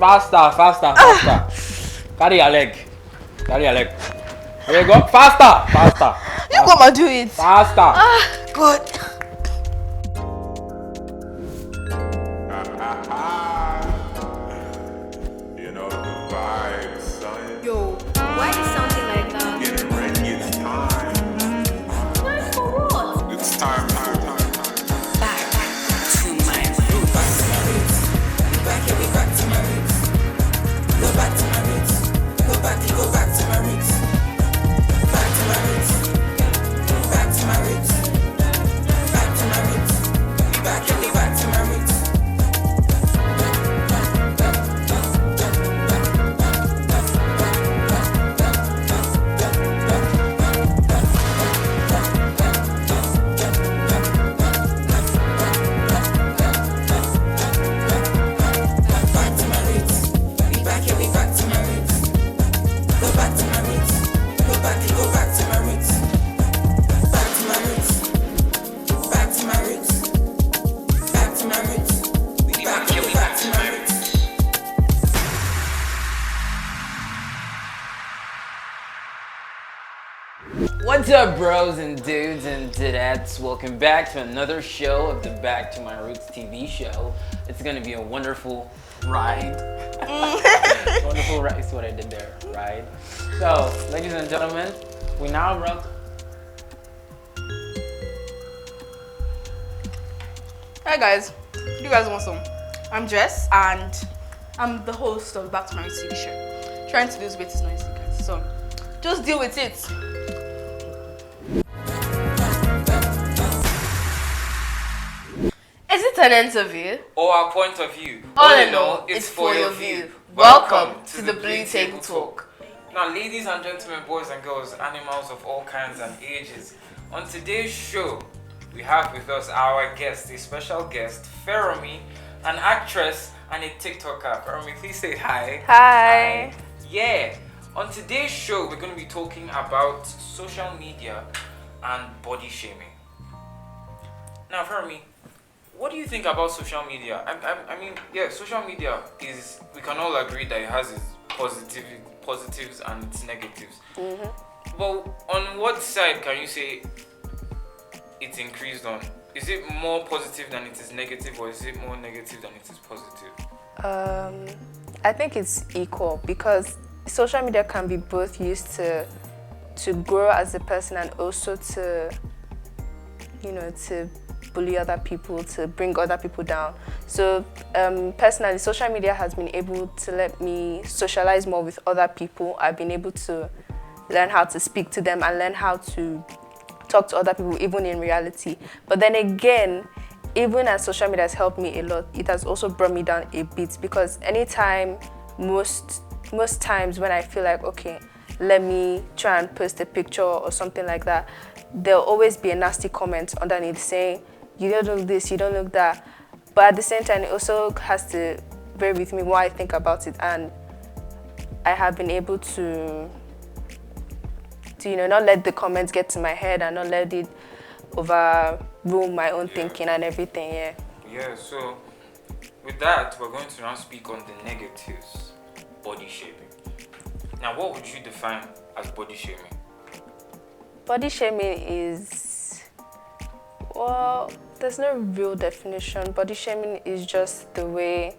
Faster. Carry your leg. There you go. Faster. You come and do it. Faster. Good. You know the vibes, son. Yo, why is sounding like that? Get ready, it's time. Time for what? It's time. Back to my roots. Back to my roots. Go back to my roots. Go back to my roots. Back to my roots. Back to my roots. Back to my roots. Back to my roots. What's up, bros and dudes and dudettes? Welcome back to another show of the Back to My Roots TV show. It's gonna be a wonderful ride. Wonderful ride. See what I did there? Ride. So, ladies and gentlemen, we now rock. Hi guys, you guys want some? I'm Jess and I'm the host of Back to My Roots TV show. Trying to lose weight is not easy, guys. So just deal with it. Is it an interview? Or our point of view. All in all, it's for your view. Welcome to the Blue Table Talk. Now, ladies and gentlemen, boys and girls, animals of all kinds and ages, on today's show, we have with us our guest, a special guest, Feromi, an actress and a TikToker. Feromi, please say hi. Hi. Yeah. On today's show, we're going to be talking about social media and body shaming. Now, Feromi, what do you think about social media? I mean, yeah, social media is, we can all agree that it has its positives and its negatives. Mm-hmm. But on what side can you say it's increased on? Is it more positive than it is negative, or is it more negative than it is positive? I think it's equal because social media can be both used to grow as a person and also to bully other people, to bring other people down. So personally, social media has been able to let me socialize more with other people. I've been able to learn how to speak to them and learn how to talk to other people, even in reality. But then again, even as social media has helped me a lot, it has also brought me down a bit, because anytime, most times when I feel like, okay, let me try and post a picture or something like that, there'll always be a nasty comment underneath saying, you don't look this, you don't look that. But at the same time, it also has to bear with me what I think about it, and I have been able to not let the comments get to my head and not let it overrule my own thinking and everything. Yeah, so with that, we're going to now speak on the negatives. Body shaming. Now, what would you define as body shaming? Body shaming is, well, there's no real definition. Body shaming is just the way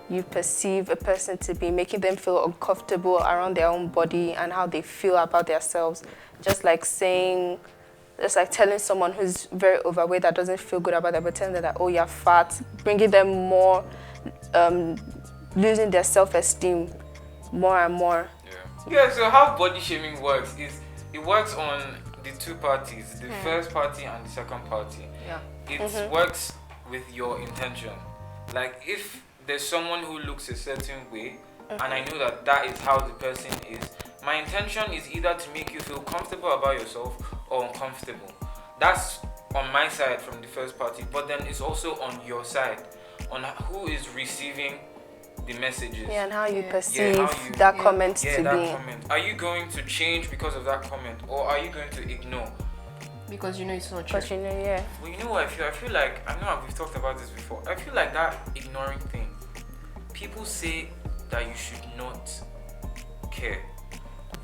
you perceive a person to be, making them feel uncomfortable around their own body and how they feel about themselves. Just like telling someone who's very overweight that doesn't feel good about them, but telling them that, oh, you're fat, bringing them more, losing their self-esteem more and more. Yeah, so how body shaming works is, it works on the two parties, the first party and the second party. Yeah. It works with your intention. Like, if there's someone who looks a certain way, and I know that is how the person is, my intention is either to make you feel comfortable about yourself or uncomfortable. That's on my side from the first party, but then it's also on your side, on who is receiving the messages. Yeah, and how you perceive that comment to be. Comment. Are you going to change because of that comment, or are you going to ignore? Because you know it's not true. But yeah. Well, you know what I feel? I feel like, I know we've talked about this before, I feel like that ignoring thing, people say that you should not care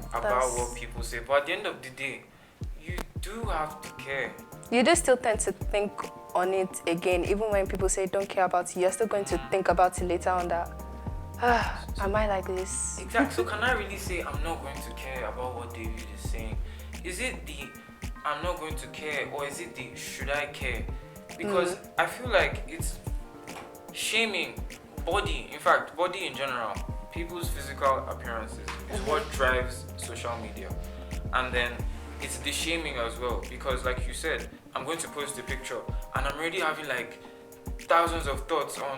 about That's- what people say. But at the end of the day, you do have to care. You do still tend to think on it again, even when people say don't care about it. You're still going to think about it later on that. Am I like this? Exactly. So can I really say I'm not going to care about what David is saying? Is it the I'm not going to care, or is it the should I care? Because I feel like it's shaming body. In fact, body in general, people's physical appearances is what drives social media, and then it's the shaming as well. Because like you said, I'm going to post a picture, and I'm already having like thousands of thoughts on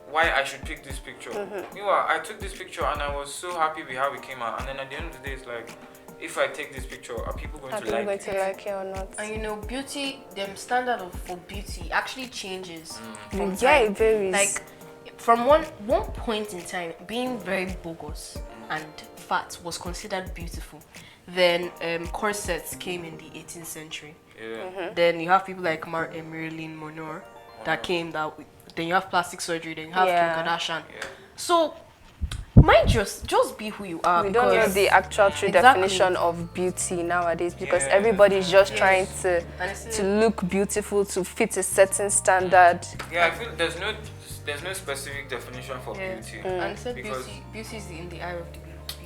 why I should pick this picture. Meanwhile, I took this picture and I was so happy with how it came out. And then at the end of the day, it's like, if I take this picture, are people going Are to people like going it? to like it or not? And you know, beauty, the standard for beauty actually changes. From Yeah, time. it varies. Like from one point in time, being very bogus and fat was considered beautiful. Then corsets came in the 18th century. Yeah. Then you have people like Marilyn Monroe that came that. Then you have plastic surgery. Then you have Yeah. Kim Kardashian. Yeah. So mind just be who you are. We don't know because the actual true Exactly. definition of beauty nowadays because Yeah, everybody's just Yes. trying And it's to look beautiful, to fit a certain standard. Yeah, I feel there's no specific definition for beauty. And it said Because- beauty is in the eye of the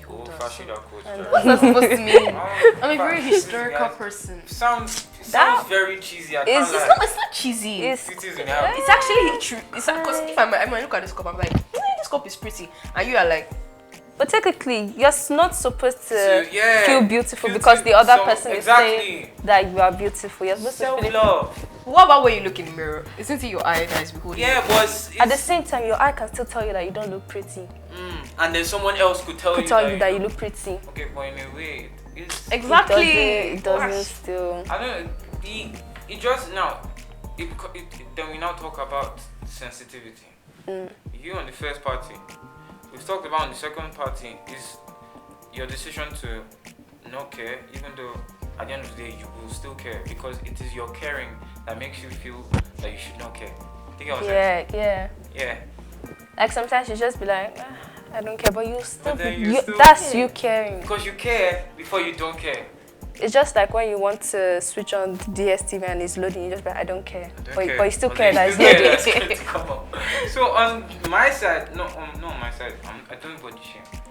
Oh, beholder. fashion that quote. What's that supposed to mean? Oh, I'm a very fashion, historical guys. person. Sounds That very cheesy. I is- can't it's lie. It's not cheesy. It's Beauty is in the eye. It's actually true. It's because if I might look at this cup, I'm like, this cup is pretty, and you are like, But technically, you're not supposed to So, yeah, feel beautiful beauty- because the other so- person is exactly. saying that you are beautiful. You're supposed to feel it. Self-love. what about when you look in the mirror? Isn't it your eye that is beholding? Yeah, but it's, At the same time, your eye can still tell you that you don't look pretty. and then someone else could tell Could tell you that you look pretty. Okay, but in a way, it's Exactly. It doesn't Gosh. still. I don't know. It just now. Then we now talk about sensitivity. You on the first party. We've talked about on the second party is your decision to not care, even though at the end of the day you will still care because it is your caring that makes you feel that you should not care. Think I was saying? Yeah. Yeah. Like sometimes you just be like, I don't care, but you still. But then you still that's care. you caring. Because you care before you don't care. It's just like when you want to switch on DSTV and it's loading, you just be like, I don't care. I don't But, care. but you still But care then that you it's still care loading. that's going to come up. So on my side, not on my side, I don't body shame.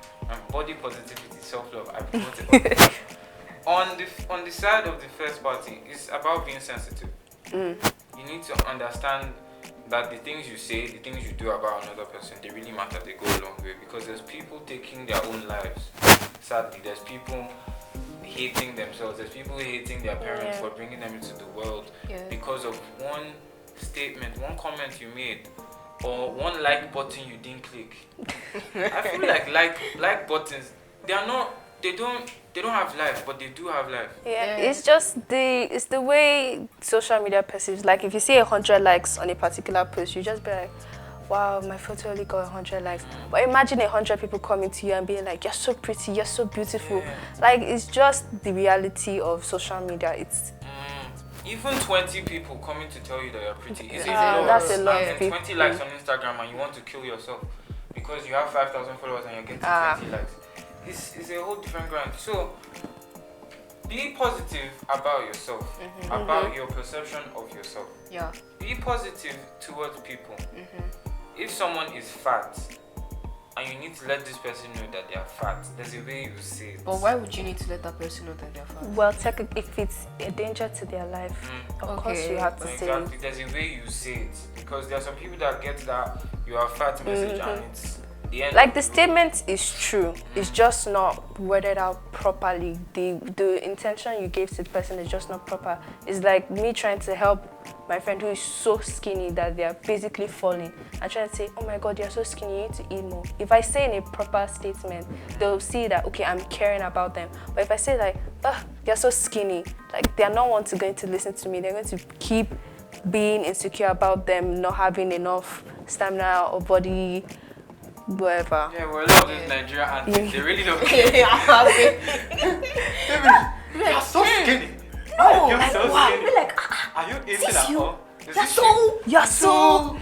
Body positivity, self-love, I promote it all. on the side of the first party, it's about being sensitive. You need to understand that the things you say, the things you do about another person, they really matter, they go a long way. Because there's people taking their own lives. Sadly, there's people hating themselves, there's people hating their parents for bringing them into the world because of one statement, one comment you made, or one like button you didn't click. I feel like buttons, they don't have life, but they do have life. Yeah, it's just it's the way social media perceives. Like if you see 100 likes on a particular post, you just be like, wow, my photo only got 100 likes. But imagine 100 people coming to you and being like, you're so pretty, you're so beautiful. Yeah. Like it's just the reality of social media. It's Even 20 people coming to tell you that you're pretty is a Yeah, lot. that's a lot of And people. 20 likes on Instagram and you want to kill yourself because you have 5,000 followers and you're getting 20 likes. It's a whole different grind. So be positive about yourself, about your perception of yourself. Yeah. Be positive towards people. If someone is fat and you need to let this person know that they are fat, there's a way you say it. But why would you need to let that person know that they're fat? well, technically, if it's a danger to their life, of course Okay. you have to say Exactly, there's a way you say it because there are some people that get that you are fat message and it's the end. like of the road. statement is true. It's just not worded out properly. The intention you gave to the person is just not proper. It's like me trying to help my friend who is so skinny that they are basically falling. I try to say, oh my god, you're so skinny, you need to eat more. If I say in a proper statement, they'll see that okay, I'm caring about them. But if I say like, you're so skinny, like they're not going to listen to me. They're going to keep being insecure about them not having enough stamina or body, whatever. Yeah, well, a lot of these Nigerian aunties, they really don't care. You're so skinny. Oh, You're like, so wow. skinny. We're like, Are you eating this at you? all? Is you're this so, You're so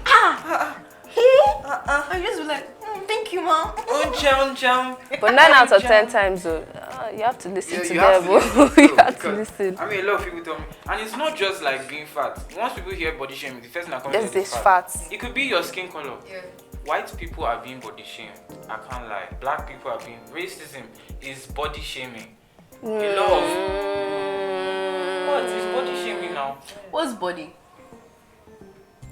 I just be like, thank Thank you, mom. But 9 out of 10 times, you have to listen to them. You have to listen. I mean, a lot of people tell me, and it's not just like being fat. Once people hear body shaming, the first thing that comes There's to this is fat. It could be your skin color. Yeah. White people are being body shamed. I can't lie. Black people are being racism is body shaming. A lot of what is body shaming now? What's body?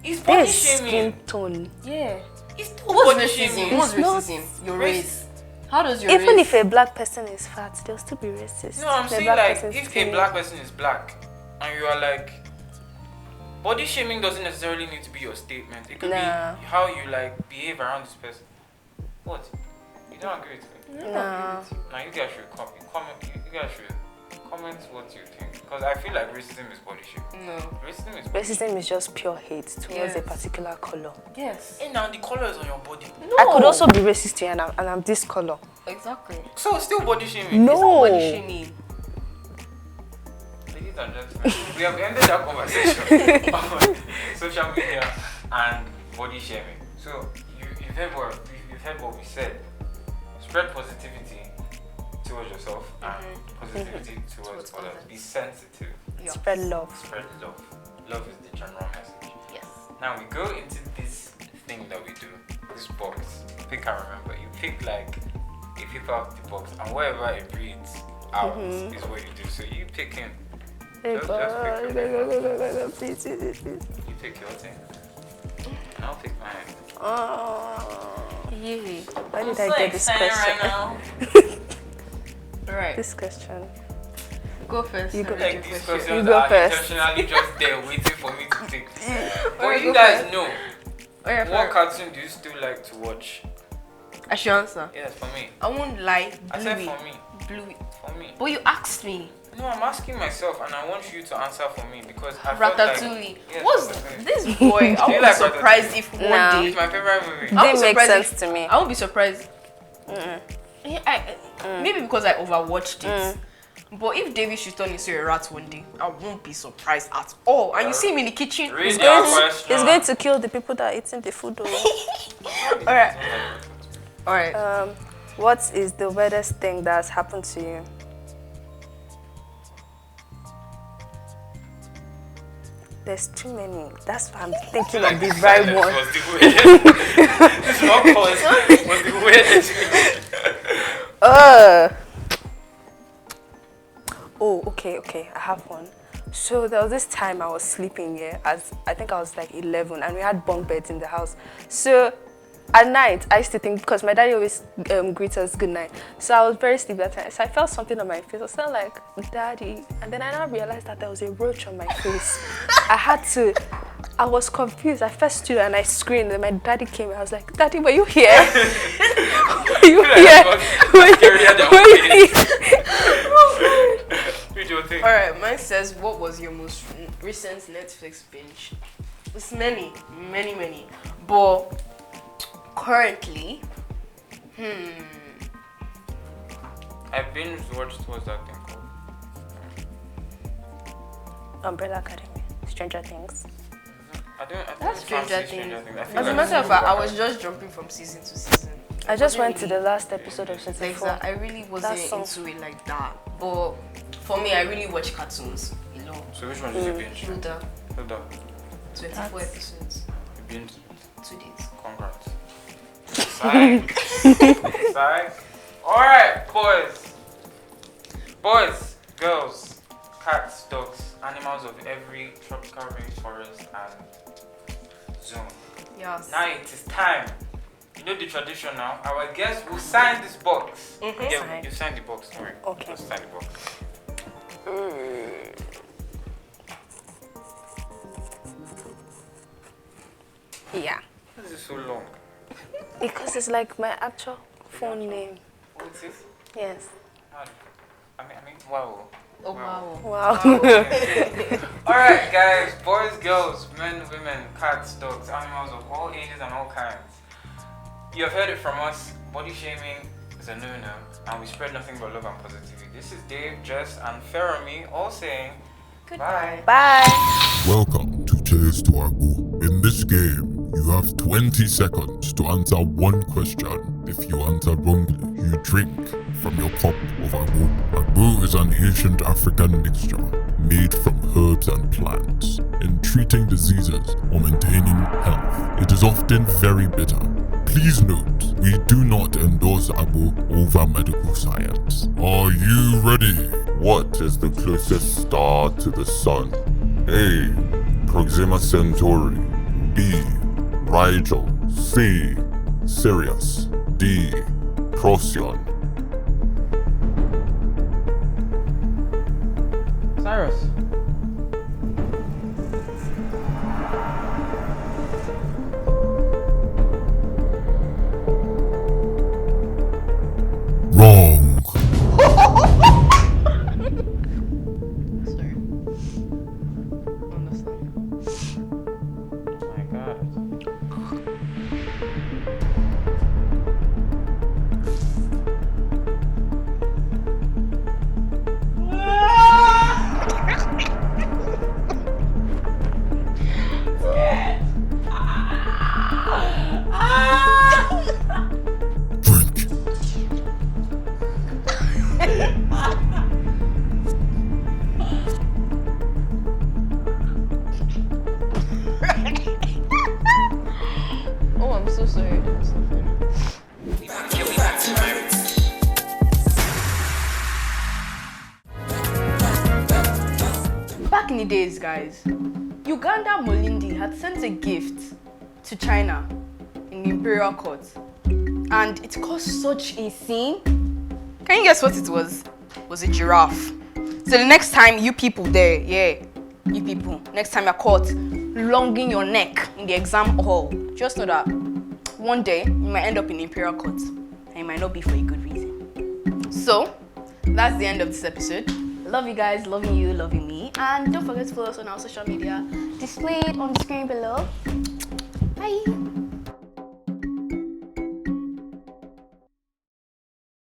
It's body This shaming. skin tone. Yeah. It's still What's body racism? shaming. What's It's not racism? Your race. How does your Even race? if a black person is fat, they'll still be racist. No, I'm The saying black like person's if a skinny. black person is black and you are like body shaming doesn't necessarily need to be your statement. It could Nah. be how you like behave around this person. What? You don't agree with me? No. Now you guys should comment. You guys should comment what you think because I feel like racism is body shaming. No. Racism is Racism is just pure hate towards Yes. a particular color. Yes. And now the color is on your body. No. I could also be racist to you, and I'm this color. Exactly. So it's still body shaming. No. Body shaming. Ladies and gentlemen, we have ended that conversation on social media and body shaming. So you've heard what we said. Spread positivity towards yourself and positivity towards others. Be sensitive. Yeah. Spread love. Spread love. Love is the general message. Yes. Now we go into this thing that we do. This box. Pick and remember. You pick like a paper out of the box, and whatever it reads out is what you do. So you pick in. Just pick your Please. You pick your thing. And I'll pick mine. Yeah. Why did I get this question? now. Alright. This question. Go first. You go. Like Your these question. questions You go are first. intentionally just there waiting for me to take. But Alright, you go guys first. know, Alright, what for- cartoon do you still like to watch? I should answer. Yes, for me. I won't lie. I said Bluey. for me. Bluey. For me. But you asked me. No, I'm asking myself and I want you to answer for me because I felt Ratatouille. like... Yes, What's Ratatouille. this boy? I Do you won't be like surprised Ratatouille? if Nah. one It's day. my favorite movie. I won't Didn't be make surprised sense to me. I won't be surprised. Yeah, maybe because I overwatched it. But if David should turn into a rat one day, I won't be surprised at all. And you see him in the kitchen. Read He's your going, question. he's going to kill the people that are eating the food. Though. Alright. Alright. What is the weirdest thing that's happened to you? There's too many. That's why I'm thinking of the right Silence one. was the weirdest. This long pause was the weirdest. Oh, okay. I have one. So there was this time I was sleeping here, as I think I was like 11, and we had bunk beds in the house. So at night, I used to think, because my daddy always greets us good night. So I was very sleepy that time. So I felt something on my face. I was kind of like, Daddy. And then I now realized that there was a roach on my face. I was confused. I first stood and I screamed, and my daddy came and I was like, Daddy, were you here? Were you here? Were you here? Read your thing. Alright, mine says, what was your most recent Netflix binge? It's many. But currently, I binge watched what's that thing called? Umbrella Academy, Stranger Things. I don't That's fancy Stranger Stranger Things. Things. I feel As a like matter of it's fact, I over. was just jumping from season to season. I just went Wasn't to really- the last episode of season 4. Exactly. I really wasn't That's so- into it like that. But for me, I really watch cartoons. You know, So which one did you binge? Hilda, Hold on. 24 episodes, You binged. 2 days. Congrats. Psych. Psych. Alright, boys, girls, cats, dogs, animals of every tropical rainforest and zone. Yes. Now it is time. You know the tradition now. Our guests will sign this box. Yeah, Sign. you sign the box. Don't worry. Okay. Just sign the box. Yeah. Why is it so long? Because it's like my actual phone name. What is this? Yes. I mean, wow. Oh wow. Wow. Alright, guys, boys, girls, men, women, cats, dogs, animals of all ages and all kinds. You have heard it from us. Body shaming is a no-no, and we spread nothing but love and positivity. This is Dave, Jess, and Fermi all saying Goodbye. Bye. Welcome to Chase to Agbo. In this game, You have 20 seconds to answer one question. If you answer wrongly, you drink from your cup of agbo. Agbo is an ancient African mixture made from herbs and plants. In treating diseases or maintaining health, it is often very bitter. Please note, we do not endorse agbo over medical science. Are you ready? What is the closest star to the sun? A. Proxima Centauri. B. Rigel. C. Sirius. D. Procyon. Cyrus. Wrong. Sorry. Understand. Oh my god. Drink. Oh, I'm so sorry. I'm so sorry. Yeah, we back to my roots. Back in the days, guys, Uganda Molindi had sent a gift to China in the imperial court, and it caused such a scene. Can you guess what it was? It was a giraffe. So the next time you people there, you people, next time you're caught longing your neck in the exam hall, just know that one day you might end up in the imperial court, and it might not be for a good reason. So that's the end of this episode. Love you guys, loving you, loving me, and don't forget to follow us on our social media displayed on the screen below.